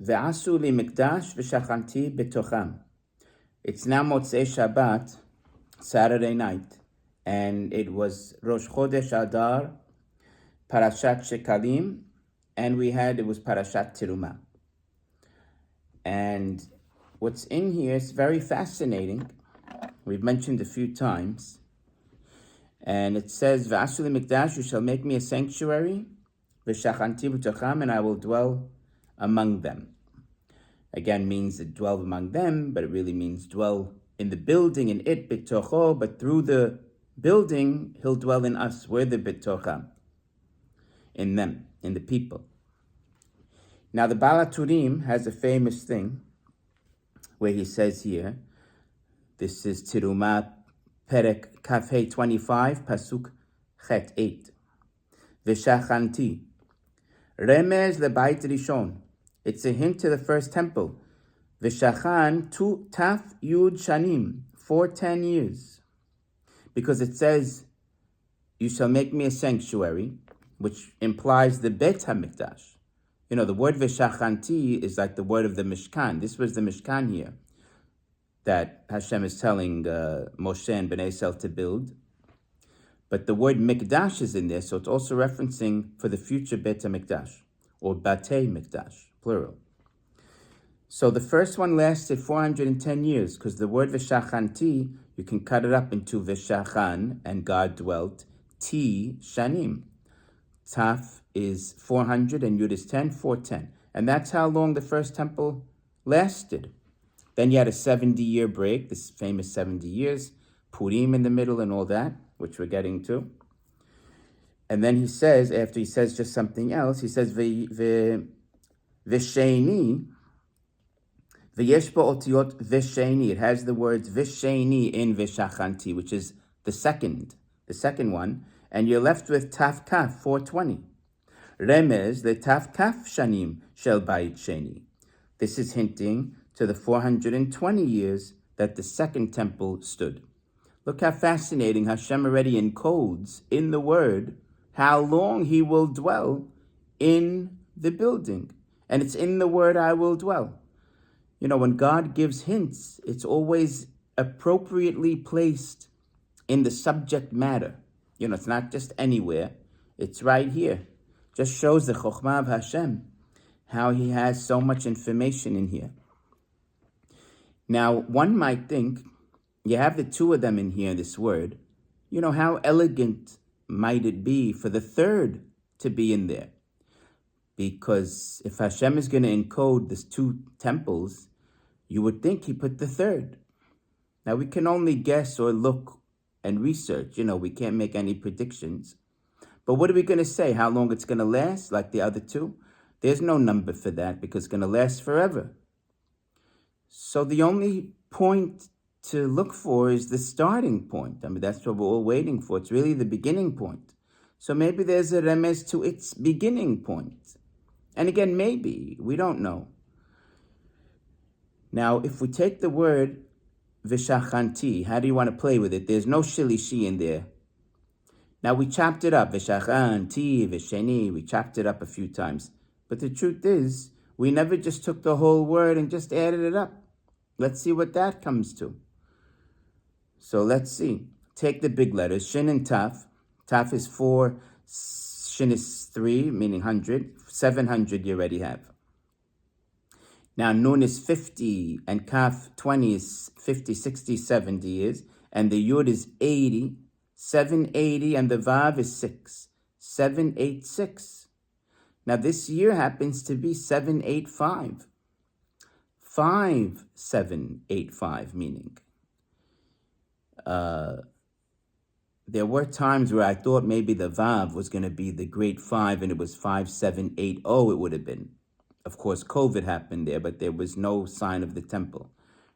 Ve'asu li mikdash v'shachanti b'tocham. It's now Motzei Shabbat, Saturday night, and it was Rosh Chodesh Adar, Parashat Shekalim, and it was Parashat Teruma. And what's in here is very fascinating. We've mentioned a few times. And it says, V'asu li mikdash, you shall make me a sanctuary, v'shachanti b'tocham, and I will dwell among them. Again, means to dwell among them, but it really means dwell in the building, in it, bitocho, but through the building, he'll dwell in us. We're the bitocha, in them, in the people. Now, the Baal HaTurim has a famous thing where he says here, this is Tiruma Perek Kafhe 25, Pasuk Chet 8. V'shachanti, remez lebayit rishon. It's a hint to the first temple. V'shachan tu taf yud shanim, 410 years. Because it says, you shall make me a sanctuary, which implies the Bet HaMikdash. You know, the word v'shachanti is like the word of the Mishkan. This was the Mishkan here that Hashem is telling Moshe and Bnei Yisrael to build. But the word Mikdash is in there, so it's also referencing for the future Bet HaMikdash, or Batei Mikdash, plural. So the first one lasted 410 years, because the word V'shachanti, you can cut it up into V'shachan, and God dwelt, Ti, Shanim. Taf is 400, and Yud is 10, 410. And that's how long the first temple lasted. Then you had a 70-year break, this famous 70 years, Purim in the middle and all that, which we're getting to. And then he says, after he says just something else, he says, V'sheni, v'yesh ba'otiot v'sheni. It has the words v'sheni in v'shachanti, which is the second one. And you're left with taf kaf, 420. Remez, the taf kaf shanim shel bayit sheni. This is hinting to the 420 years that the second temple stood. Look how fascinating Hashem already encodes in the word how long he will dwell in the building. And it's in the word, I will dwell. You know, when God gives hints, it's always appropriately placed in the subject matter. You know, it's not just anywhere. It's right here. Just shows the Chokhmah of Hashem, how he has so much information in here. Now, one might think, you have the two of them in here, this word. You know, how elegant might it be for the third to be in there? Because if Hashem is going to encode these two temples, you would think he put the third. Now, we can only guess or look and research. You know, we can't make any predictions. But what are we going to say? How long it's going to last, like the other two? There's no number for that, because it's going to last forever. So the only point to look for is the starting point. I mean, that's what we're all waiting for. It's really the beginning point. So maybe there's a remez to its beginning point. And again, maybe, we don't know. Now, if we take the word v'shachanti, how do you want to play with it? There's no shilishi in there. Now, we chopped it up, v'shachanti, v'sheni, we chopped it up a few times. But the truth is, we never just took the whole word and just added it up. Let's see what that comes to. So let's see. Take the big letters, Shin and Taf. Taf is 4, Shin is 3, meaning 100. 700 you already have. Now Nun is 50, and Kaf 20 is 50, 60, 70 years. And the Yud is 80, 780, and the Vav is 6, 786. Now this year happens to be 785. 5785, meaning. There were times where I thought maybe the Vav was going to be the great 5, and it was 5780 it would have been. Of course, COVID happened there, but there was no sign of the temple.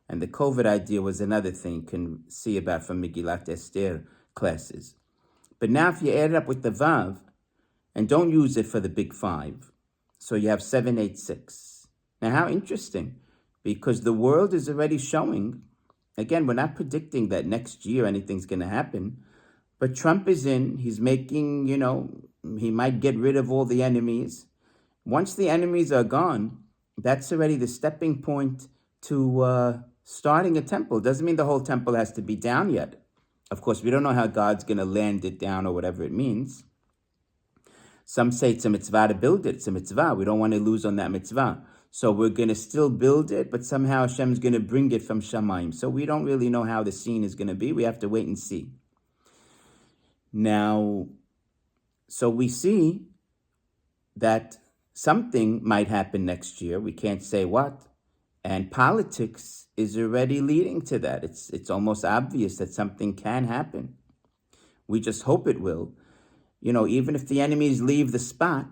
And the COVID idea was another thing you can see about from Megillat Esther classes. But now if you add it up with the Vav, and don't use it for the big 5, so you have 786. Now how interesting, because the world is already showing, again, we're not predicting that next year anything's going to happen, but Trump is in, he's making, he might get rid of all the enemies. Once the enemies are gone, that's already the stepping point to starting a temple. Doesn't mean the whole temple has to be down yet. Of course, we don't know how God's going to land it down or whatever it means. Some say it's a mitzvah to build it. It's a mitzvah. We don't want to lose on that mitzvah. So we're going to still build it, but somehow Hashem's going to bring it from Shamayim. So we don't really know how the scene is going to be. We have to wait and see. Now, so we see that something might happen next year. We can't say what. And politics is already leading to that. It's almost obvious that something can happen. We just hope it will. Even if the enemies leave the spot,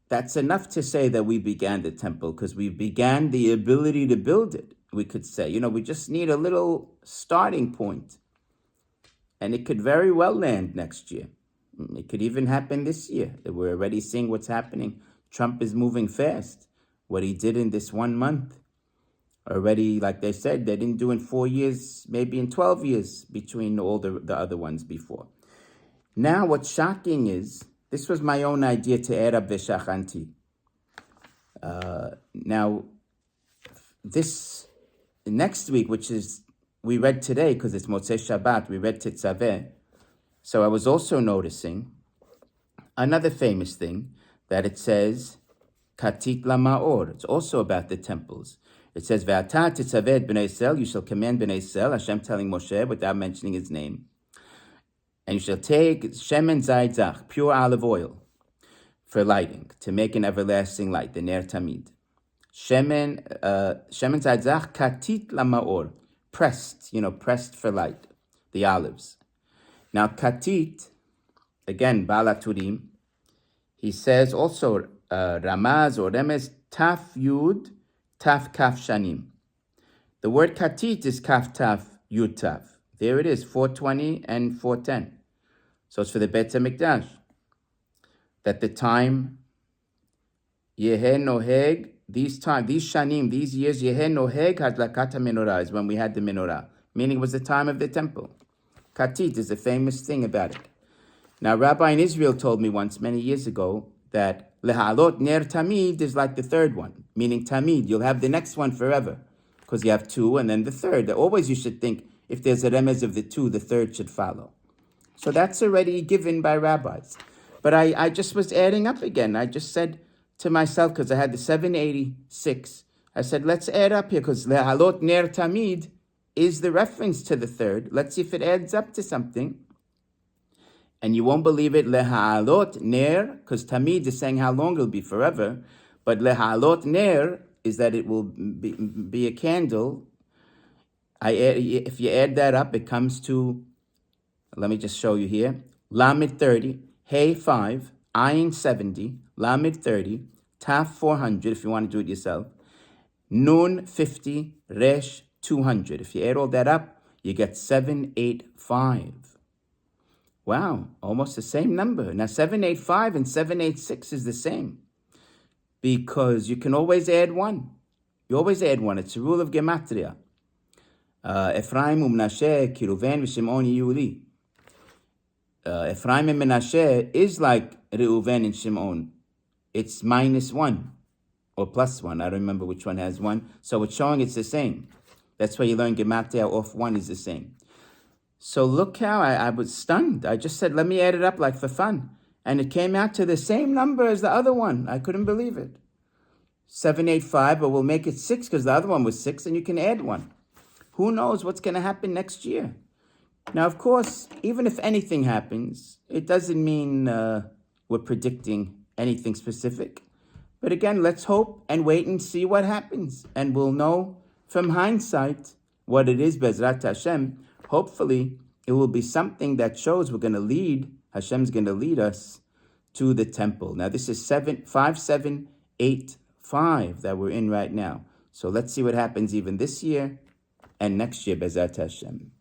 that's enough to say that we began the temple, because we began the ability to build it, we could say. We just need a little starting point. And it could very well land next year. It could even happen this year. We're already seeing what's happening. Trump is moving fast. What he did in this 1 month, already, like they said, they didn't do in 4 years, maybe in 12 years between all the other ones before. Now, what's shocking is, this was my own idea to add up Veshachanti. Now, this next week, which is, we read today, because it's Motzei Shabbat, we read Tetzaveh. So I was also noticing another famous thing, that it says, Katit Lamaor. It's also about the temples. It says, Ve'ata tetzaveh b'nei Yisrael, you shall command b'nei Yisrael, Hashem telling Moshe without mentioning his name. And you shall take shemen zayit zach, pure olive oil, for lighting, to make an everlasting light, the ner tamid. Shemen zayit zach, katit lamaor, pressed, pressed for light, the olives. Now, katit, again, Balaturim, he says also, Ramaz or Remes, taf yud, taf kaf shanim. The word katit is kaf taf yud taf. There it is, 420 and 410. So it's for the Beit HaMikdash. That the time, Yeheh Noheg, these shanim, these years, Yeheh Noheg hadlakat menorah, is when we had the menorah. Meaning it was the time of the temple. Katit is a famous thing about it. Now, a rabbi in Israel told me once, many years ago, that Lehalot Ner Tamid is like the third one. Meaning Tamid, you'll have the next one forever. Because you have two and then the third. Always you should think, if there's a remez of the two, the third should follow. So that's already given by rabbis. But I just was adding up again. I just said to myself, because I had the 786, I said, let's add up here, because Lehalot Ner Tamid is the reference to the third. Let's see if it adds up to something. And you won't believe it, Lehalot Ner, because Tamid is saying how long it'll be, forever. But Lehalot Ner is that it will be a candle. If you add that up, it comes to, let me just show you here, Lamed 30, Hey 5, Ayin 70, Lamed 30, Taf 400, if you want to do it yourself, Nun 50, Resh 200. If you add all that up, you get 785. Wow, almost the same number. Now 785 and 786 is the same, because you can always add one. You always add one. It's a rule of Gematria. Ephraim Menashe, Kiruven, Shimon, Yuli. Ephraim and Menashe is like Reuven and Shimon. It's -1 or +1. I don't remember which one has one. So it's showing it's the same. That's why you learn Gematria off 1 is the same. So look how I was stunned. I just said, let me add it up like for fun. And it came out to the same number as the other one. I couldn't believe it. 785, but we'll make it 6 because the other one was 6 and you can add 1. Who knows what's going to happen next year? Now, of course, even if anything happens, it doesn't mean we're predicting anything specific. But again, let's hope and wait and see what happens. And we'll know from hindsight what it is, Bezrat Hashem. Hopefully, it will be something that shows we're going to lead, Hashem's going to lead us to the temple. Now, this is 5785 that we're in right now. So let's see what happens even this year and next year, Bezrat Hashem.